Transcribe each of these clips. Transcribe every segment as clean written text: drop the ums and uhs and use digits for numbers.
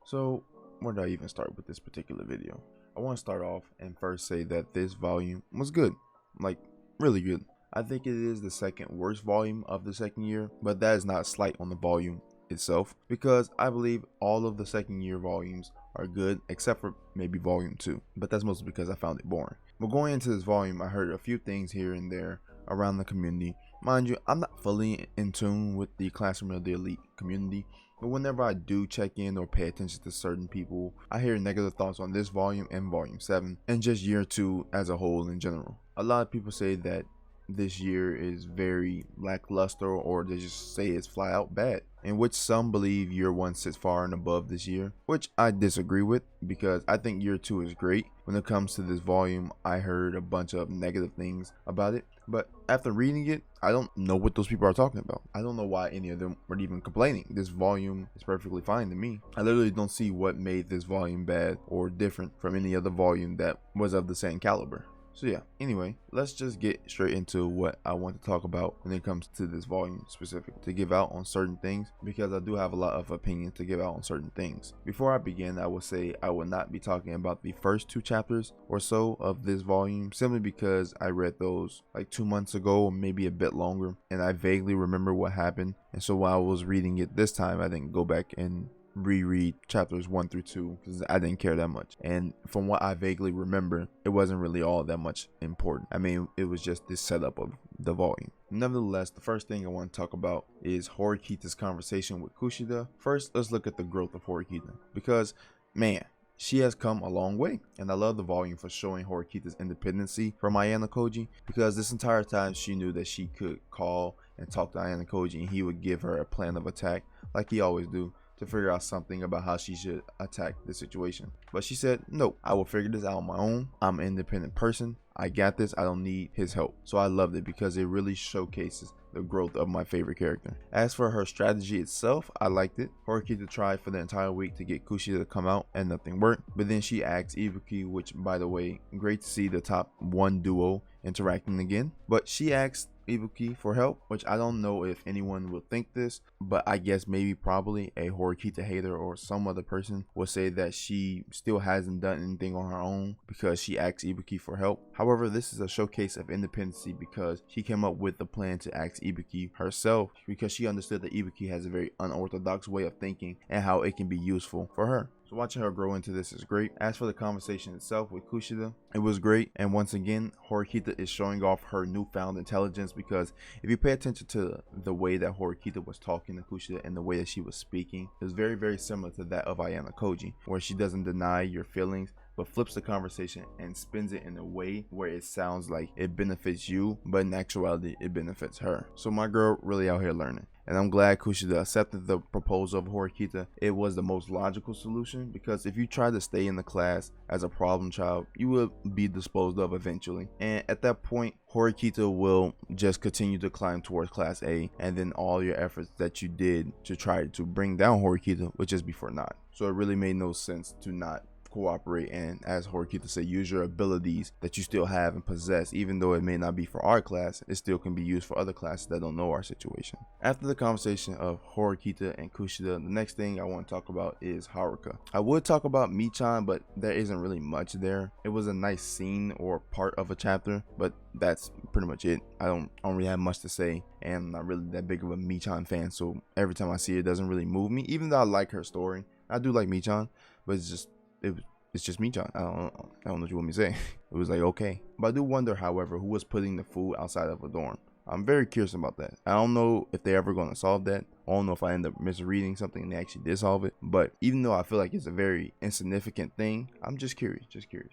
So where do I even start with this particular video? I want to start off and first say that this volume was good, like really good. I think it is the second worst volume of the second year, but that is not a slight on the volume itself, because I believe all of the second year volumes are good except for maybe volume 2, but that's mostly because I found it boring. But going into this volume, I heard a few things here and there around the community. Mind you, I'm not fully in tune with the Classroom of the Elite community, but whenever I do check in or pay attention to certain people, I hear negative thoughts on this volume and volume 7 and just year 2 as a whole in general. A lot of people say that this year is very lackluster, or they just say it's flat out bad, in which some believe year 1 sits far and above this year, which I disagree with, because I think year 2 is great. When it comes to this volume, I heard a bunch of negative things about it, but after reading it, I don't know what those people are talking about. I don't know why any of them were even complaining. This volume is perfectly fine to me. I literally don't see what made this volume bad or different from any other volume that was of the same caliber. So yeah, anyway, let's just get straight into what I want to talk about when it comes to this volume specific, to give out on certain things, because I do have a lot of opinions to give out on certain things. Before I begin, I will say I will not be talking about the first 2 chapters or so of this volume, simply because I read those like 2 months ago or maybe a bit longer, and I vaguely remember what happened. And so while I was reading it this time, I didn't go back and reread chapters 1 through 2 because I didn't care that much, and from what I vaguely remember, it wasn't really all that much important. I mean, it was just this setup of the volume. Nevertheless, the first thing I want to talk about is Horikita's conversation with Kushida. First, let's look at the growth of Horikita, because man, she has come a long way, and I love the volume for showing Horikita's independency from Ayano Koji, because this entire time she knew that she could call and talk to Ayano Koji and he would give her a plan of attack like he always do, to figure out something about how she should attack the situation. But she said, no, I will figure this out on my own. I'm an independent person. I got this. I don't need his help. So I loved it because it really showcases the growth of my favorite character. As for her strategy itself, I liked it. Horikita tried for the entire week to get Kushida to come out and nothing worked. But then she asked Ibuki, which by the way, great to see the top 1 duo interacting again. But she asked Ibuki for help, which I don't know if anyone will think this, but I guess maybe probably a Horikita hater or some other person will say that she still hasn't done anything on her own because she asked Ibuki for help. However, this is a showcase of independency because she came up with the plan to ask Ibuki herself, because she understood that Ibuki has a very unorthodox way of thinking and how it can be useful for her. So watching her grow into this is great. As for the conversation itself with Kushida, it was great, and once again Horikita is showing off her newfound intelligence, because if you pay attention to the way that Horikita was talking to Kushida and the way that she was speaking, it was very, very similar to that of Ayano Koji, where she doesn't deny your feelings but flips the conversation and spins it in a way where it sounds like it benefits you, but in actuality it benefits her. So my girl really out here learning, and I'm glad Kushida accepted the proposal of Horikita. It was the most logical solution, because if you try to stay in the class as a problem child, you will be disposed of eventually, and at that point Horikita will just continue to climb towards class A, and then all your efforts that you did to try to bring down Horikita would just be for naught. So it really made no sense to not cooperate and, as Horikita said, use your abilities that you still have and possess. Even though it may not be for our class, it still can be used for other classes that don't know our situation. After the conversation of Horikita and Kushida, the next thing I want to talk about is Haruka. I would talk about Michan, but there isn't really much there. It was a nice scene or part of a chapter, but that's pretty much it. I don't really have much to say, and I'm not really that big of a Michan fan, so every time I see it, it doesn't really move me. Even though I like her story, I do like Michan, but it's just Michan. I don't know what you want me to say. It was like, okay. But I do wonder, however, who was putting the food outside of a dorm. I'm very curious about that. I don't know if they're ever going to solve that. I don't know if I end up misreading something and they actually did solve it. But even though I feel like it's a very insignificant thing, I'm just curious.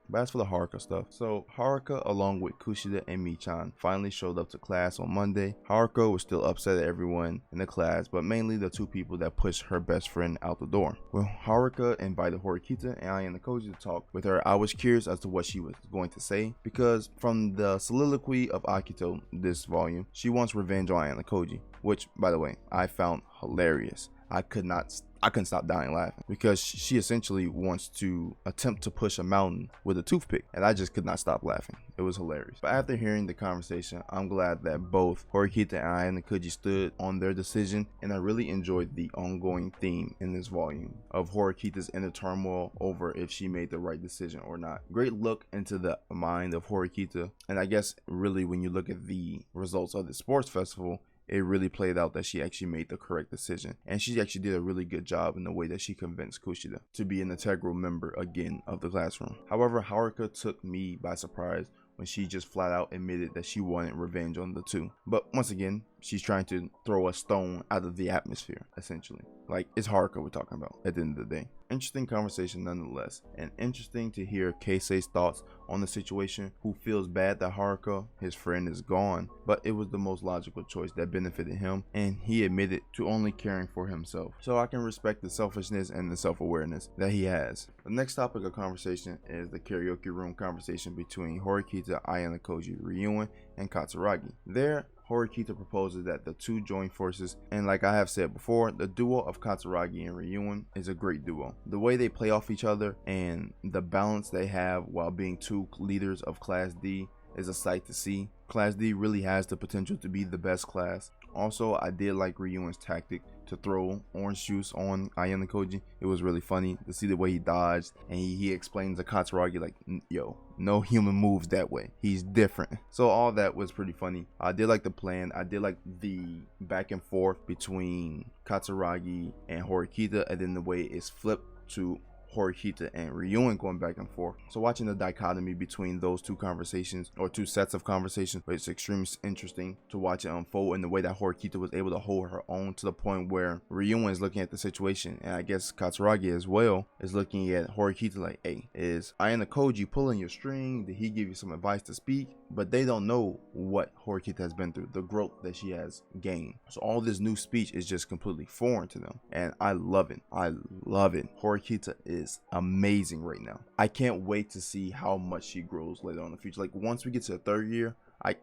But as for the Haruka stuff, so Haruka, along with Kushida and Michan, finally showed up to class on Monday. Haruka was still upset at everyone in the class, but mainly the 2 people that pushed her best friend out the door. When Haruka invited Horikita and Ayano Koji to talk with her, I was curious as to what she was going to say, because from the soliloquy of Akito this volume, she wants revenge on Ayano Koji, which, by the way, I found found hilarious. I couldn't stop dying laughing because she essentially wants to attempt to push a mountain with a toothpick, and I just could not stop laughing. It was hilarious. But after hearing the conversation, I'm glad that both Horikita and Ayana Koji stood on their decision, and I really enjoyed the ongoing theme in this volume of Horikita's inner turmoil over if she made the right decision or not. Great look into the mind of Horikita, and I guess really when you look at the results of the sports festival, it really played out that she actually made the correct decision, and she actually did a really good job in the way that she convinced Kushida to be an integral member again of the classroom. However, Haruka took me by surprise when she just flat out admitted that she wanted revenge on the two. But once again, she's trying to throw a stone out of the atmosphere, essentially. Like, it's Haruka we're talking about at the end of the day. Interesting conversation nonetheless, and interesting to hear Keisei's thoughts on the situation, who feels bad that Haruka, his friend, is gone, but it was the most logical choice that benefited him, and he admitted to only caring for himself. So I can respect the selfishness and the self-awareness that he has. The next topic of conversation is the karaoke room conversation between Horikita, Ayana Koji, Ryuen, and Katsuragi. There, Horikita proposes that the two join forces, and like I have said before, the duo of Katsuragi and Ryuen is a great duo. The way they play off each other and the balance they have while being two leaders of Class D is a sight to see. Class D really has the potential to be the best class. Also, I did like Ryuen's tactic to throw orange juice on Ayana Koji. It was really funny to see the way he dodged, and he explains to Katsuragi like, yo, no human moves that way. He's different. So all that was pretty funny. I did like the plan. I did like the back and forth between Katsuragi and Horikita, and then the way it's flipped to Horikita and Ryuen going back and forth. So watching the dichotomy between those two conversations, or two sets of conversations, it's extremely interesting to watch it unfold, in the way that Horikita was able to hold her own to the point where Ryuen is looking at the situation, and I guess Katsuragi as well is looking at Horikita like, hey, is Ayana Koji pulling your string? Did he give you some advice to speak? But they don't know what Horikita has been through, the growth that she has gained. So all this new speech is just completely foreign to them, and I love it. I love it. Horikita is amazing right now. I can't wait to see how much she grows later on in the future. Like, once we get to the third year, I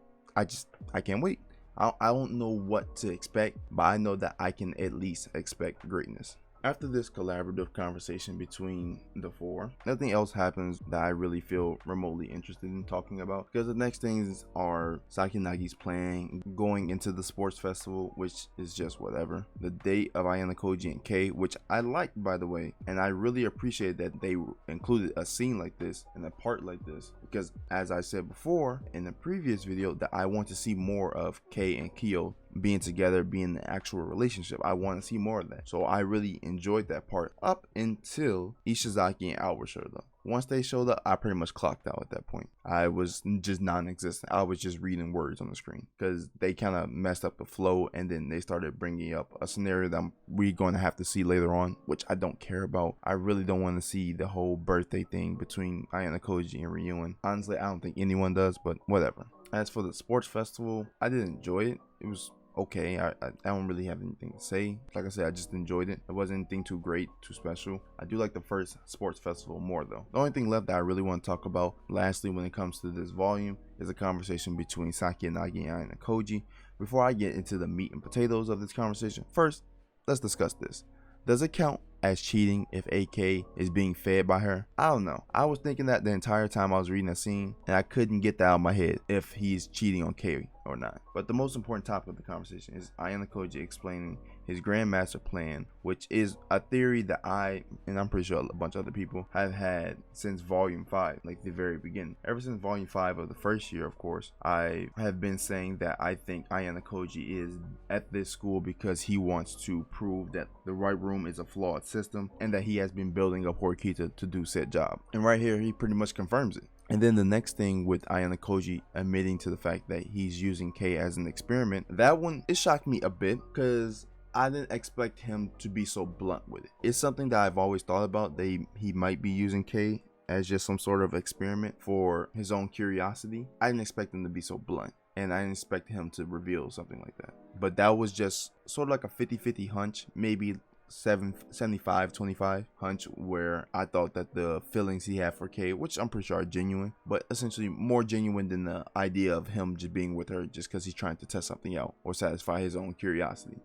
can't wait. I don't know what to expect, but I know that I can at least expect greatness. After this collaborative conversation between the four, nothing else happens that I really feel remotely interested in talking about, because the next things are Sakinagi's plan going into the sports festival, which is just whatever. The date of Ayana Koji and Kei, which I liked, by the way, and I really appreciate that they included a scene like this and a part like this, because as I said before in the previous video, that I want to see more of Kei and Kyo being together, being an actual relationship. I want to see more of that. So I really enjoyed that part up until Ishizaki and Albert showed up. Once they showed up, I pretty much clocked out at that point. I was just non-existent. I was just reading words on the screen, because they kind of messed up the flow, and then they started bringing up a scenario that we're going to have to see later on, which I don't care about. I really don't want to see the whole birthday thing between Ayana Koji and Ryuen. Honestly, I don't think anyone does, but whatever. As for the sports festival, I did enjoy it. It was okay. I don't really have anything to say. Like I said, I just enjoyed it. It wasn't anything too great, too special. I do like the first sports festival more though. The only thing left that I really want to talk about lastly when it comes to this volume is a conversation between Sakyanagi and Ayana Koji. Before I get into the meat and potatoes of this conversation, first, let's discuss this. Does it count as cheating if AK is being fed by her? I don't know. I was thinking that the entire time I was reading that scene, and I couldn't get that out of my head if he's cheating on K or not. But the most important topic of the conversation is Ayana Koji explaining his Grandmaster plan, which is a theory that I, and I'm pretty sure a bunch of other people, have had since volume 5, like the very beginning. Ever since volume 5 of the first year, of course, I have been saying that I think Ayana Koji is at this school because he wants to prove that the right room is a flawed system, and that he has been building up Horikita to do said job. And right here, he pretty much confirms it. And then the next thing with Ayana Koji admitting to the fact that he's using Kei as an experiment, that one, it shocked me a bit, because I didn't expect him to be so blunt with it. It's something that I've always thought about. He might be using Kei as just some sort of experiment for his own curiosity. I didn't expect him to be so blunt, and I didn't expect him to reveal something like that. But that was just sort of like a 50-50 hunch, maybe 75-25 hunch, where I thought that the feelings he had for Kei, which I'm pretty sure are genuine, but essentially more genuine than the idea of him just being with her just because he's trying to test something out or satisfy his own curiosity.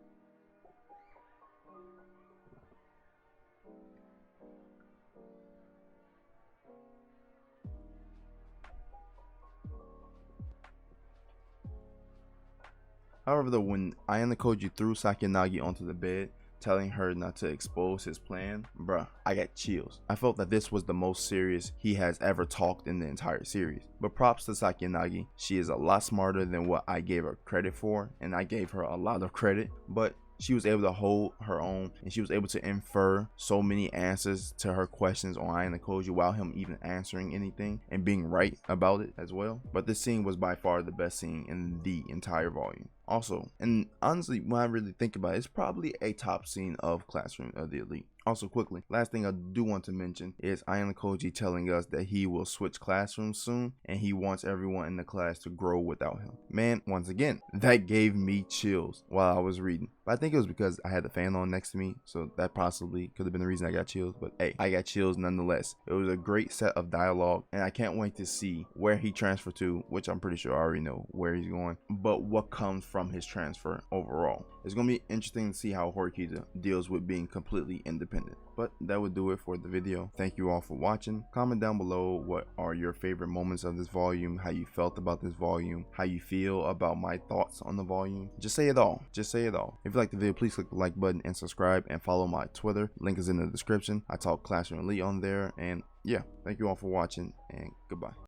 However, though, when Ayano Koji threw Sakinagi onto the bed, telling her not to expose his plan, bruh, I got chills. I felt that this was the most serious he has ever talked in the entire series. But props to Sakinagi, she is a lot smarter than what I gave her credit for, and I gave her a lot of credit, but she was able to hold her own, and she was able to infer so many answers to her questions on Ayano Koji without him even answering anything and being right about it as well. But this scene was by far the best scene in the entire volume. Also, and honestly, when I really think about it, it's probably a top scene of Classroom of the Elite. Also, quickly, last thing I do want to mention is Ayano Koji telling us that he will switch classrooms soon and he wants everyone in the class to grow without him. Man, once again, that gave me chills while I was reading. But I think it was because I had the fan on next to me, so that possibly could have been the reason I got chills. But hey, I got chills nonetheless. It was a great set of dialogue, and I can't wait to see where he transferred to, which I'm pretty sure I already know where he's going, but what comes from his transfer overall. It's going to be interesting to see how Horikita deals with being completely independent. But that would do it for the video. Thank you all for watching. Comment down below what are your favorite moments of this volume, how you felt about this volume, how you feel about my thoughts on the volume. Just say it all. Just say it all. If you like the video, please click the like button and subscribe, and follow my Twitter. Link is in the description. I talk Classroom Elite on there. And yeah, thank you all for watching, and goodbye.